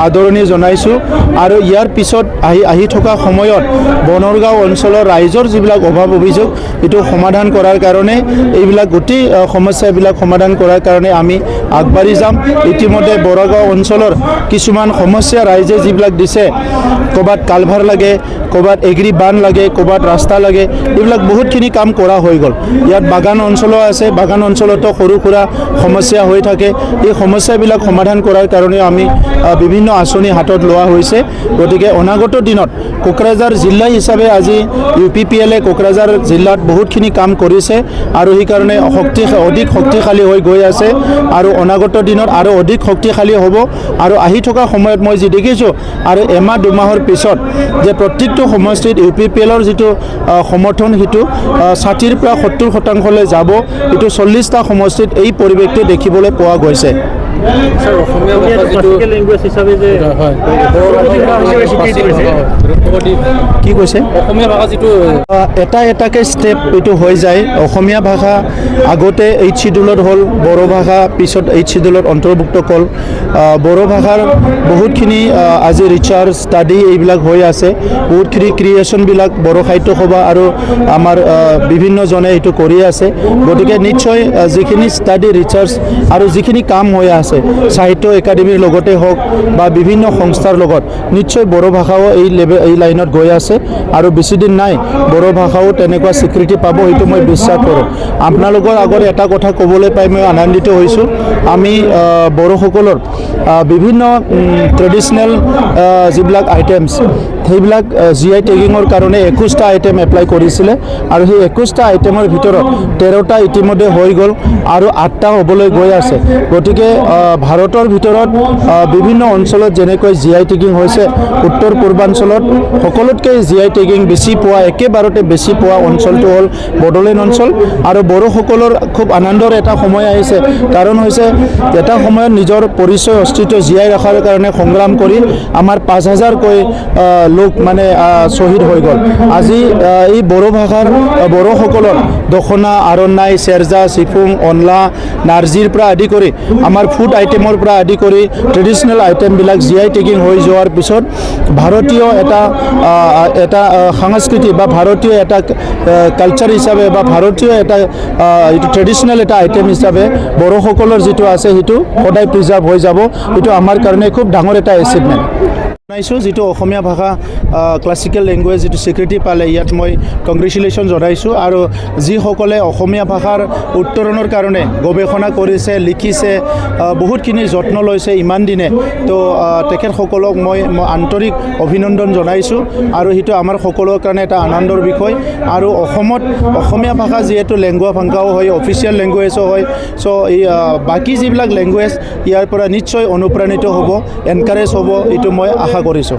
আদৰণি জনাইছোঁ আৰু ইয়াৰ পিছত আহি থকা সময়ত বনৰগাঁও অঞ্চলৰ ৰাইজৰ যিবিলাক অভাৱ অভিযোগ এইটো সমাধান কৰাৰ কাৰণে এইবিলাক গোটেই সমস্যাবিলাক সমাধান কৰাৰ কাৰণে আমি আগবাঢ়ি যাম। ইতিমধ্যে বৰগাঁও অঞ্চলৰ কিছুমান সমস্যা ৰাইজে যিবিলাক দিছে, ক'ৰবাত কালভাৰ লাগে, ক'ৰবাত এগ্ৰি বান লাগে, ক'ৰবাত ৰাস্তা লাগে, এইবিলাক বহুতখিনি কাম কৰা হৈ গ'ল। ইয়াত বাগান অঞ্চলো আছে, বাগান অঞ্চলতো সৰু সুৰা সমস্যা হৈ থাকে। এই সমস্যাবিলাক সমাধান কৰাৰ কাৰণে আমি বিভিন্ন আঁচনি হাতত লোৱা হৈছে। গতিকে অনাগত দিনত কোকৰাঝাৰ জিলা হিচাপে আজি UPPL কোকৰাঝাৰ জিলাত বহুতখিনি কাম কৰিছে আৰু সেইকাৰণে অধিক শক্তিশালী হৈ গৈ আছে আৰু অনাগত দিনত আৰু অধিক শক্তিশালী হ'ব। আৰু আহি থকা সময়ত মই যি দেখিছোঁ আৰু এমাহ দুমাহৰ পিছত যে প্ৰত্যেকটো সমষ্টিত UPPLৰ যিটো সমৰ্থন সেইটো 60ৰ পৰা 70% যাব। এইটো 40টা সমষ্টিত এই পৰিৱেশটো দেখিবলৈ পোৱা গৈছে। কি কৈছে? অসমীয়া ভাষা যিটো এটাকে ষ্টেপ এইটো হৈ যায়। অসমীয়া ভাষা আগতে 8th শিডিউলত হ'ল, বড়ো ভাষা পিছত 8th শিডিউলত অন্তৰ্ভুক্ত হ'ল। বড়ো ভাষাৰ বহুতখিনি আজি ৰিচাৰ্চ ষ্টাডি এইবিলাক হৈ আছে। বহুতখিনি ক্ৰিয়েশ্যনবিলাক বড়ো সাহিত্য সভা আৰু আমাৰ বিভিন্নজনে এইটো কৰি আছে। গতিকে নিশ্চয় যিখিনি ষ্টাডি ৰিচাৰ্চ আৰু যিখিনি কাম হৈ আছে সাহিত্য একাডেমীৰ লগতে হওক বা বিভিন্ন সংস্থাৰ লগত, নিশ্চয় বড়ো ভাষাও এই লাইনত গৈ আছে আৰু বেছিদিন নাই বড়ো ভাষাও তেনেকুৱা স্বীকৃতি পাব, সেইটো মই বিশ্বাস কৰোঁ। আপোনালোকৰ আগত এটা কথা ক'বলৈ পাই মই আনন্দিত হৈছোঁ। আমি বড়োসকলৰ বিভিন্ন ট্ৰেডিশ্যনেল যিবিলাক আইটেমছ সেইবিলাক GI টেগিঙৰ কাৰণে 21টা আইটেম এপ্লাই কৰিছিলে আৰু সেই 21টা আইটেমৰ ভিতৰত 13টা ইতিমধ্যে হৈ গ'ল আৰু 8টা হ'বলৈ গৈ আছে। গতিকে ভাৰতৰ ভিতৰত বিভিন্ন অঞ্চলত যেনেকৈ GI টেগিং হৈছে, উত্তৰ পূৰ্বাঞ্চলত সকলোতকৈ GI টেগিং বেছি পোৱা, একেবাৰতে বেছি পোৱা অঞ্চলটো হ'ল বড়োলেণ্ড অঞ্চল। আৰু বড়োসকলৰ খুব আনন্দৰ এটা সময় আহিছে, কাৰণ হৈছে এটা সময়ত নিজৰ পৰিচয় অস্তিত্ব জীয়াই ৰখাৰ কাৰণে সংগ্ৰাম কৰি আমাৰ 5000কৈ লোক মানে শ্বহীদ হৈ গ'ল। আজি এই বড়ো ভাষাৰ বড়োসকলৰ দখনা, আৰণাই, চেৰজা, চিফুং, অনলা, নাৰ্জীৰ পৰা আদি কৰি আমাৰ ফুড আইটেমৰ পৰা আদি কৰি ট্ৰেডিশ্যনেল আইটেমবিলাক GI টেগিং হৈ যোৱাৰ পিছত ভাৰতীয় এটা সংস্কৃতি বা ভাৰতীয় এটা কালচাৰ হিচাপে বা ভাৰতীয় এটা এইটো ট্ৰেডিশ্যনেল এটা আইটেম হিচাপে বড়োসকলৰ যিটো আছে সেইটো সদায় প্ৰিজাৰ্ভ হৈ যাব। এইটো আমাৰ কাৰণে খুব ডাঙৰ এটা এচিভমেণ্ট। যিটো অসমীয়া ভাষা ক্লাছিকেল লেংগুৱেজ যিটো স্বীকৃতি পালে, ইয়াত মই কংগ্ৰেচুলেশ্যন জনাইছোঁ। আৰু যিসকলে অসমীয়া ভাষাৰ উত্তৰণৰ কাৰণে গৱেষণা কৰিছে, লিখিছে, বহুতখিনি যত্ন লৈছে ইমান দিনে, তো তেখেতসকলক মই আন্তৰিক অভিনন্দন জনাইছোঁ। আৰু সেইটো আমাৰ সকলোৰ কাৰণে এটা আনন্দৰ বিষয়। আৰু অসমত অসমীয়া ভাষা যিহেতু লেংগুৱা ভাংকাও হয়, অফিচিয়েল লেংগুৱেজো হয়, চ' এই বাকী যিবিলাক লেংগুৱেজ ইয়াৰ পৰা নিশ্চয় অনুপ্ৰাণিত হ'ব, এনকাৰেজ হ'ব, এইটো মই আশা কৰিছোঁ।